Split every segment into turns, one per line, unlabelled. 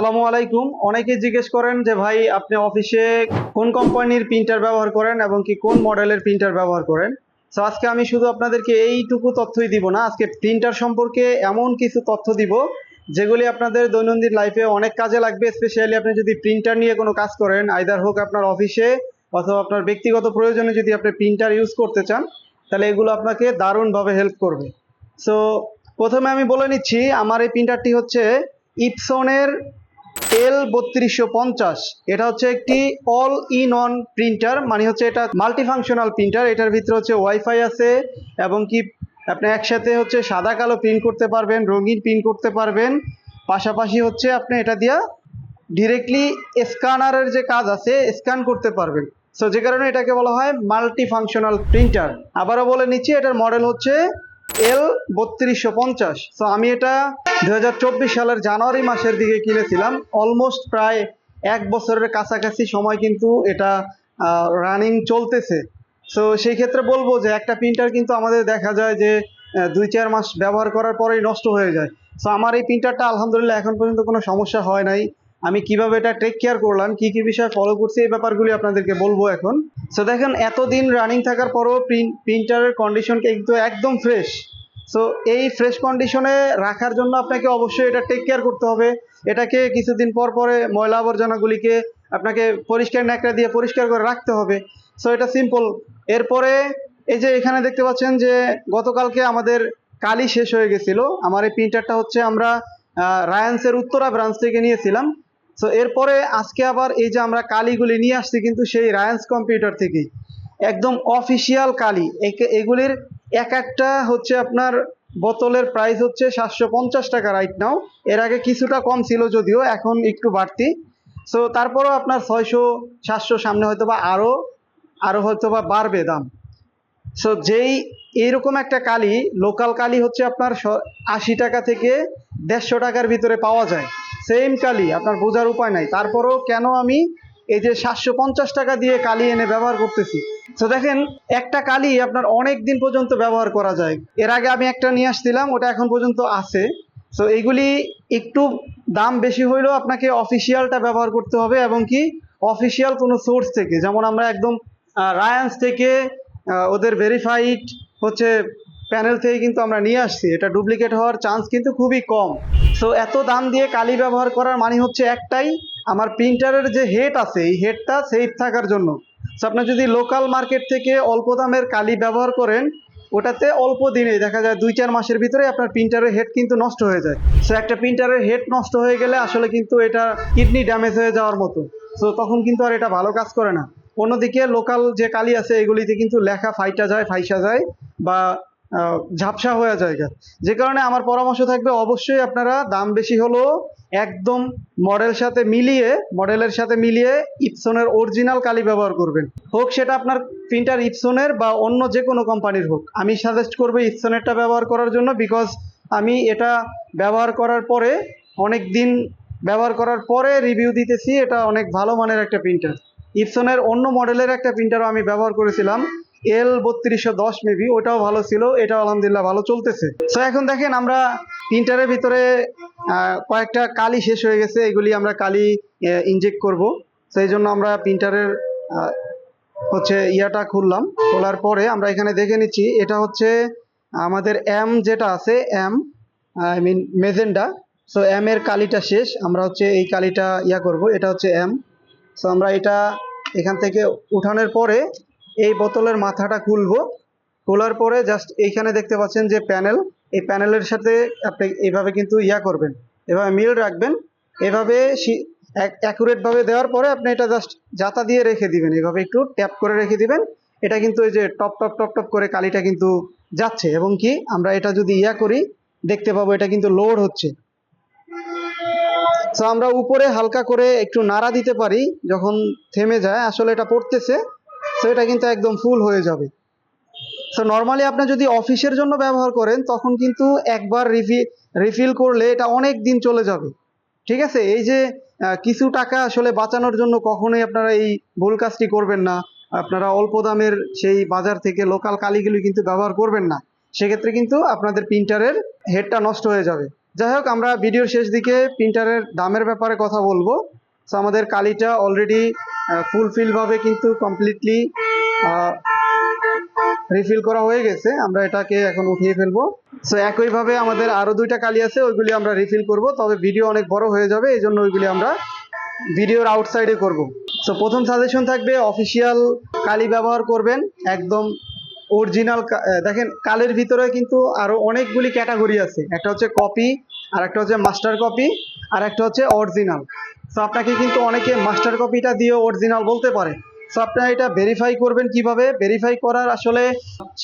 আসসালামু আলাইকুম। অনেকেই জিজ্ঞেস করেন যে ভাই আপনি অফিসে কোন কোম্পানির প্রিন্টার ব্যবহার করেন এবং কি কোন মডেলের প্রিন্টার ব্যবহার করেন। সো আজকে আমি শুধু আপনাদেরকে এইটুকু তথ্যই দিব না, আজকে প্রিন্টার সম্পর্কে এমন কিছু তথ্য দিব যেগুলি আপনাদের দৈনন্দিন লাইফে অনেক কাজে লাগবে। স্পেশালি আপনি যদি প্রিন্টার নিয়ে কোনো কাজ করেন, আইদার হোক আপনার অফিসে অথবা আপনার ব্যক্তিগত প্রয়োজনে যদি আপনি প্রিন্টার ইউজ করতে চান, তাহলে এগুলো আপনাকে দারুণভাবে হেল্প করবে। সো প্রথমে আমি বলে নিচ্ছি, আমার এই প্রিন্টারটি হচ্ছে ইপসনের L3250। এটা হচ্ছে একটি অল ইন অন প্রিন্টার, মানে হচ্ছে এটা মাল্টিফাংশনাল প্রিন্টার। এটার ভিতরে হচ্ছে ওয়াইফাই আছে এবং কি আপনি একসাথে হচ্ছে সাদা কালো প্রিন্ট করতে পারবেন, রঙিন প্রিন্ট করতে পারবেন। পাশাপাশি হচ্ছে আপনি এটা দিয়া ডিরেক্টলি স্ক্যানারের যে কাজ আছে স্ক্যান করতে পারবেন। সো যে কারণে এটাকে বলা হয় মাল্টিফাংশনাল প্রিন্টার। আবারও বলে নিচ্ছি, এটার মডেল হচ্ছে L3250। সো আমি এটা 2024 সালের জানুয়ারি মাসের দিকে কিনেছিলাম। অলমোস্ট প্রায় 1 বছরের কাছাকাছি সময় কিন্তু এটা রানিং চলতেছে। সো সেই ক্ষেত্রে বলবো যে একটা প্রিন্টার কিন্তু আমাদের দেখা যায় যে 2-4 মাস ব্যবহার করার পরেই নষ্ট হয়ে যায়। সো আমার এই প্রিন্টারটা আলহামদুলিল্লাহ এখন পর্যন্ত কোনো সমস্যা হয় নাই। আমি কিভাবে এটা টেক কেয়ার করলাম, কি কি বিষয় ফলো করছি, এই ব্যাপারগুলি আপনাদেরকে বলবো এখন। সো দেখেন, এতদিন রানিং থাকার পরেও প্রিন্টারের কন্ডিশন কিন্তু একদম ফ্রেশ। সো এই ফ্রেশ কন্ডিশনে রাখার জন্য আপনাকে অবশ্যই এটা টেক কেয়ার করতে হবে। এটাকে কিছুদিন পর পরে ময়লা আবর্জনাগুলিকে আপনাকে পরিষ্কার ন্যাকড়া দিয়ে পরিষ্কার করে রাখতে হবে। সো এটা সিম্পল। এরপরে এই যে এখানে দেখতে পাচ্ছেন যে গতকালকে আমাদের কালি শেষ হয়ে গেছিল। আমার এই প্রিন্টারটা হচ্ছে আমরা রায়ান্সের উত্তরা ব্রাঞ্চ থেকে নিয়েছিলাম। সো এরপরে আজকে আবার এই যে আমরা কালিগুলি নিয়ে আসছি কিন্তু সেই রায়ান্স কম্পিউটার থেকেই, একদম অফিসিয়াল কালি। এগুলির এক একটা হচ্ছে আপনার বোতলের প্রাইস হচ্ছে 750 টাকা রাইট নাও। এর আগে কিছুটা কম ছিল, যদিও এখন একটু বাড়তি। সো তারপরেও আপনার 600-700 সামনে হয়তো বা আরও হয়তো বা বাড়বে দাম। সো যেই এইরকম একটা কালি, লোকাল কালি হচ্ছে আপনার 80 টাকা থেকে 150 টাকার ভিতরে পাওয়া যায়। সেম কালি, আপনার বোঝার উপায় নাই। তারপরেও কেন আমি এই যে 750 টাকা দিয়ে কালি এনে ব্যবহার করতেছি। তো দেখেন, একটা কালি আপনার অনেক দিন পর্যন্ত ব্যবহার করা যায়। এর আগে আমি একটা নিয়ে আসছিলাম, ওটা এখন পর্যন্ত আছে। সো এইগুলি একটু দাম বেশি হইলেও আপনাকে অফিসিয়ালটা ব্যবহার করতে হবে এবং কি অফিসিয়াল কোনো সোর্স থেকে, যেমন আমরা একদম রায়ান্স থেকে ওদের ভেরিফাইড হচ্ছে প্যানেল থেকে কিন্তু আমরা নিয়ে আসছি। এটা ডুপ্লিকেট হওয়ার চান্স কিন্তু খুবই কম। সো এত দাম দিয়ে কালি ব্যবহার করার মানে হচ্ছে একটাই, আমার প্রিন্টারের যে হেড আছে এই হেডটা সেফ থাকার জন্য। সো আপনি যদি লোকাল মার্কেট থেকে অল্প দামের কালি ব্যবহার করেন, ওটাতে অল্প দিনেই দেখা যায় 2-4 মাসের ভিতরে আপনার প্রিন্টারের হেড কিন্তু নষ্ট হয়ে যায়। সো একটা প্রিন্টারের হেড নষ্ট হয়ে গেলে আসলে কিন্তু এটা কিডনি ড্যামেজ হয়ে যাওয়ার মতো। সো তখন কিন্তু আর এটা ভালো কাজ করে না। অন্যদিকে লোকাল যে কালি আছে এগুলিতে কিন্তু লেখা ফাইসা যায় বা ঝাপসা হয়ে যায়। যে কারণে আমার পরামর্শ থাকবে, অবশ্যই আপনারা দাম বেশি হলেও একদম মডেলের সাথে মিলিয়ে ইপসনের অরিজিনাল কালি ব্যবহার করবেন। হোক সেটা আপনার প্রিন্টার ইপসনের বা অন্য যে কোনো কোম্পানির হোক, আমি সাজেস্ট করবো ইপসনেরটা ব্যবহার করার জন্য। বিকজ আমি এটা ব্যবহার করার পরে অনেক দিন ব্যবহার করার পরে রিভিউ দিতেছি, এটা অনেক ভালো মানের একটা প্রিন্টার। ইপসনের অন্য মডেলের একটা প্রিন্টারও আমি ব্যবহার করেছিলাম, L3210 মেবি, ওটাও ভালো ছিল, এটাও আলহামদুলিল্লাহ ভালো চলতেছে। সো এখন দেখেন, আমরা প্রিন্টারের ভিতরে কয়েকটা কালি শেষ হয়ে গেছে, এগুলি আমরা কালি ইনজেক্ট করব। সেই জন্য আমরা প্রিন্টারের হচ্ছে ইয়াটা খোলার পরে আমরা এখানে দেখে নিচ্ছি, এটা হচ্ছে আমাদের যেটা আছে আই মিন মেজেন্ডা। সো এর কালিটা শেষ, আমরা হচ্ছে এই কালিটা করব। এটা হচ্ছে সো আমরা এটা এখান থেকে উঠানোর পরে এই বোতলের মাথাটা খোলার পরে জাস্ট এইখানে দেখতে পাচ্ছেন যে প্যানেল, এই প্যানেলের সাথে আপনি এইভাবে কিন্তু করবেন, এভাবে মিল রাখবেন। এভাবে অ্যাকুরেটভাবে দেওয়ার পরে আপনি এটা জাস্ট জাতা দিয়ে রেখে দিবেন, এভাবে একটু ট্যাপ করে রেখে দিবেন। এটা কিন্তু এই যে টপ টপ টপ টপ করে কালিটা কিন্তু যাচ্ছে এবং কি আমরা এটা যদি করি দেখতে পাবো এটা কিন্তু লোড হচ্ছে। সো আমরা উপরে হালকা করে একটু নাড়া দিতে পারি, যখন থেমে যায় আসলে এটা পড়তেছে। সো এটা কিন্তু একদম ফুল হয়ে যাবে। সো নর্মালি আপনি যদি অফিসের জন্য ব্যবহার করেন তখন কিন্তু একবার রিফিল করলে এটা অনেক দিন চলে যাবে। ঠিক আছে, এই যে কিছু টাকা আসলে বাঁচানোর জন্য কখনোই আপনারা এই ভুল কাজটি করবেন না। আপনারা অল্প দামের সেই বাজার থেকে লোকাল কালিগুলি কিন্তু ব্যবহার করবেন না, সেক্ষেত্রে কিন্তু আপনাদের প্রিন্টারের হেডটা নষ্ট হয়ে যাবে। যাই হোক, আমরা ভিডিওর শেষ দিকে প্রিন্টারের দামের ব্যাপারে কথা বলবো। সো আমাদের কালিটা অলরেডি ফুলফিলভাবে কিন্তু কমপ্লিটলি রিফিল করা হয়ে গেছে। আমরা এটাকে এখন উঠিয়ে ফেলবো। সো একইভাবে আমাদের আরো 2টা কালি আছে, ওইগুলি আমরা রিফিল করব, তবে ভিডিও অনেক বড় হয়ে যাবে, এই জন্য ওইগুলি আমরা ভিডিওর আউটসাইডে করব। সো প্রথম সাজেশন থাকবে অফিসিয়াল কালি ব্যবহার করবেন, একদম অরিজিনাল। দেখেন কালের ভিতরে কিন্তু আরো অনেকগুলি ক্যাটাগরি আছে, একটা হচ্ছে কপি, আর একটা হচ্ছে মাস্টার কপি, আর একটা হচ্ছে অরিজিনাল। সো আপনাকে কিন্তু অনেকে মাস্টার কপিটা দিয়ে অরিজিনাল বলতে পারে। সো আপনারা এটা ভেরিফাই করবেন কিভাবে? ভেরিফাই করার আসলে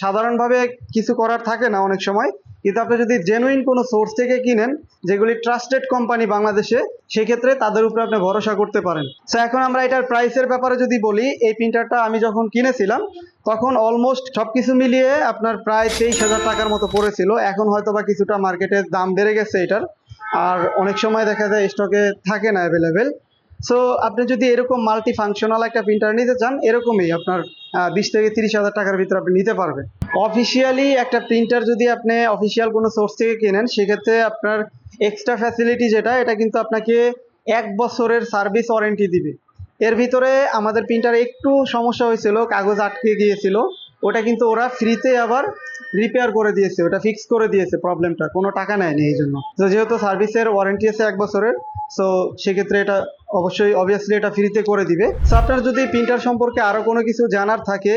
সাধারণভাবে কিছু করার থাকে না অনেক সময়, কিন্তু আপনি যদি জেনুইন কোনো সোর্স থেকে কিনেন, যেগুলি ট্রাস্টেড কোম্পানি বাংলাদেশে, সেক্ষেত্রে তাদের উপরে আপনি ভরসা করতে পারেন। সো এখন আমরা এটার প্রাইসের ব্যাপারে যদি বলি, এই প্রিন্টারটা আমি যখন কিনেছিলাম তখন অলমোস্ট সবকিছু মিলিয়ে আপনার প্রায় 23,000 টাকার মতো পড়েছিল। এখন হয়তো বা কিছুটা মার্কেটে দাম বেড়ে গেছে এটার, আর অনেক সময় দেখা যায় স্টকে থাকে না অ্যাভেলেবেল। সো আপনি যদি এরকম মাল্টি ফাংশনাল একটা প্রিন্টার নিতে চান, এরকমই আপনার 20 থেকে 30,000 টাকার ভিতরে আপনি নিতে পারবেন। অফিসিয়ালি একটা প্রিন্টার যদি আপনি অফিসিয়াল কোনো সোর্স থেকে কেনেন, সেক্ষেত্রে আপনার এক্সট্রা ফ্যাসিলিটি যেটা, এটা কিন্তু আপনাকে 1 বছরের সার্ভিস ওয়ারেন্টি দিবে। এর ভিতরে আমাদের প্রিন্টারে একটু সমস্যা হয়েছিল, কাগজ আটকে গিয়েছিল, ওটা কিন্তু ওরা ফ্রিতে আবার রিপেয়ার করে দিয়েছে, ওটা ফিক্স করে দিয়েছে প্রবলেমটা, কোনো টাকা নেয়নি এই জন্য। তো যেহেতু সার্ভিসের ওয়ারেন্টি আছে 1 বছরের, সো সেক্ষেত্রে এটা অবভিয়াসলি এটা ফ্রিতে করে দিবে। সো আপনার যদি প্রিন্টার সম্পর্কে আরো কোনো কিছু জানার থাকে,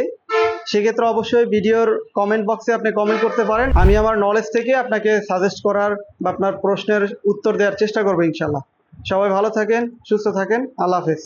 সেক্ষেত্রে অবশ্যই ভিডিওর কমেন্ট বক্সে আপনি কমেন্ট করতে পারেন। আমি আমার নলেজ থেকে আপনাকে সাজেস্ট করার বা আপনার প্রশ্নের উত্তর দেওয়ার চেষ্টা করবো ইনশাল্লাহ। সবাই ভালো থাকেন, সুস্থ থাকেন, আল্লাহ হাফেজ।